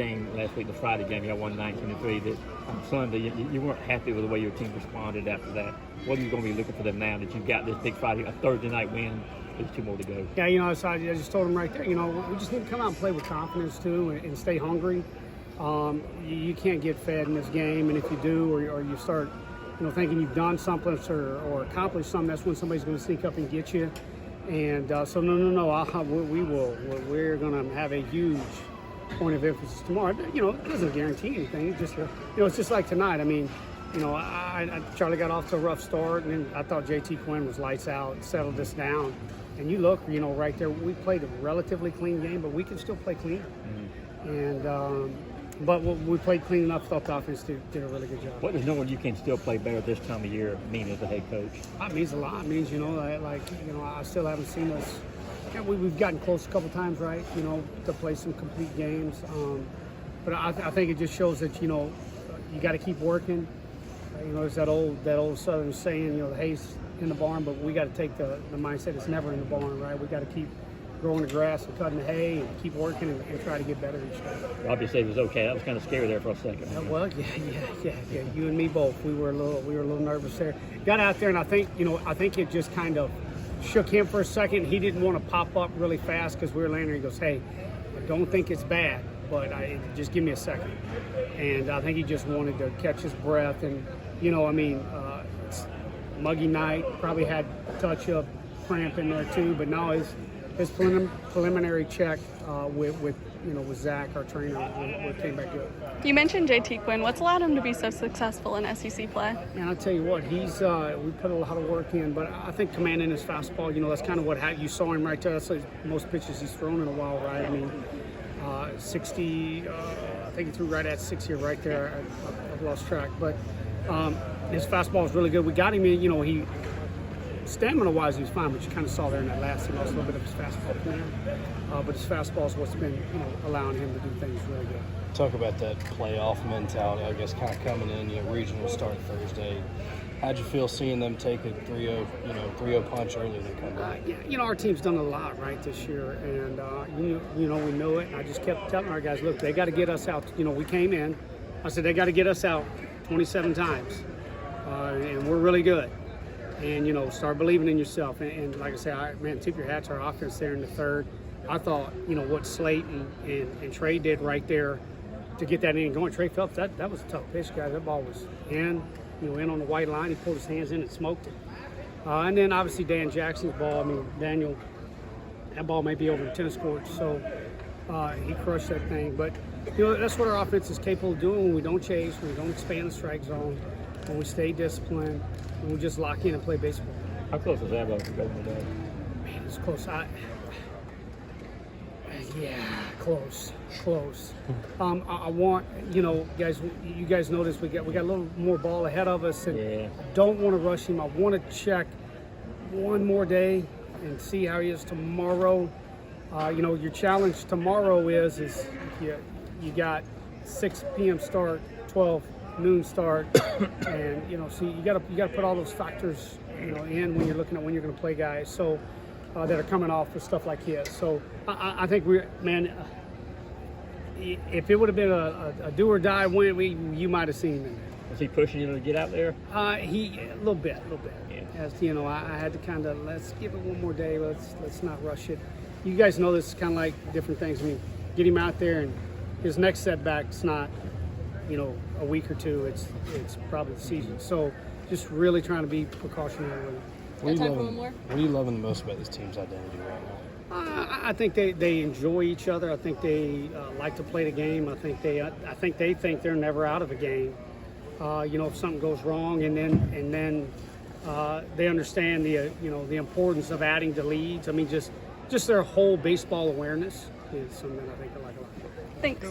Game last week, the Friday game, you won 19-3. That on Sunday, you weren't happy with the way your team responded after that. What are you going to be looking for them now that you've got this big Friday, a Thursday night win? There's 2 more to go. Yeah, so I just told them right there, we just need to come out and play with confidence too and stay hungry. You can't get fed in this game, and if you do, or you start, thinking you've done something or accomplished something, that's when somebody's going to sneak up and get you. And so no, we're going to have a huge point of emphasis tomorrow. It doesn't guarantee anything. It's just, it's just like tonight. I mean, Charlie got off to a rough start, and then I thought JT Quinn was lights out, settled us down. And you look, right there, we played a relatively clean game, but we can still play clean. Mm-hmm. And but we played clean enough. Thought the offense did a really good job. What does knowing you can still play better this time of year mean as a head coach? It means a lot. It means, I still haven't seen us. We've gotten close a couple times, right? To play some complete games. But I think it just shows that you got to keep working. There's that old Southern saying, the hay's in the barn, but we got to take the mindset it's never in the barn, right? We got to keep growing the grass and cutting the hay and keep working and try to get better each day. Obviously, it was okay. That was kind of scary there for a second. Yeah. You and me both. We were a little nervous there. Got out there, and I think it just kind of shook him for a second. He didn't want to pop up really fast because we were laying there. He goes, "Hey, I don't think it's bad, but just give me a second." And I think he just wanted to catch his breath. And it's muggy night. Probably had a touch of cramp in there too. But no, his preliminary check with Zach, our trainer, came back good. You mentioned JT Quinn. What's allowed him to be so successful in SEC play? And I'll tell you what, he's we put a lot of work in, but I think commanding his fastball, that's kind of what you saw him right there. That's like most pitches he's thrown in a while, right? I mean, 60, I think he threw right at 60 right there. I've lost track, but his fastball is really good. We got him in, he stamina-wise, he was fine, but you kind of saw there in that last, he lost a little bit of his fastball plan. But his fastball is what's been, allowing him to do things really good. Talk about that playoff mentality, I guess, kind of coming in, regional start Thursday. How'd you feel seeing them take a 3-0 punch early and come back? Our team's done a lot, right, this year, and, we know it. And I just kept telling our guys, look, they got to get us out. We came in. I said, they got to get us out 27 times, and we're really good. And, start believing in yourself. And like I say, tip your hat to our offense there in the third. I thought, what Slate and Trey did right there to get that inning going. Trey Phelps, that was a tough pitch, guys. That ball was in on the white line. He pulled his hands in and smoked it. And then, obviously, Dan Jackson's ball. Daniel, that ball may be over the tennis court. So he crushed that thing. But, that's what our offense is capable of doing when we don't chase, when we don't expand the strike zone, when we stay disciplined, when we just lock in and play baseball. How close is that ball to go today? Man, it's close. Close. I want, guys. You guys notice we got a little more ball ahead of us, and I don't want to rush him. I want to check one more day and see how he is tomorrow. Your challenge tomorrow is you got 6 p.m. start, 12 noon start, and so you got to put all those factors in when you're looking at when you're going to play guys. So. That are coming off with stuff like his. So I think if it would have been a do or die win, you might have seen him. Was he pushing you to get out there? A little bit. Yeah. As I had to kind of let's give it one more day. Let's not rush it. You guys know this is kind of like different things. Get him out there, and his next setback's not a week or two. It's probably the season. So just really trying to be precautionary with it. Got time for one more? What are you loving the most about this team's identity right now? I think they enjoy each other. I think they like to play the game. I think they think they're never out of a game. If something goes wrong, and then they understand the importance of adding to leads. Just their whole baseball awareness is something I think I like a lot. Thanks.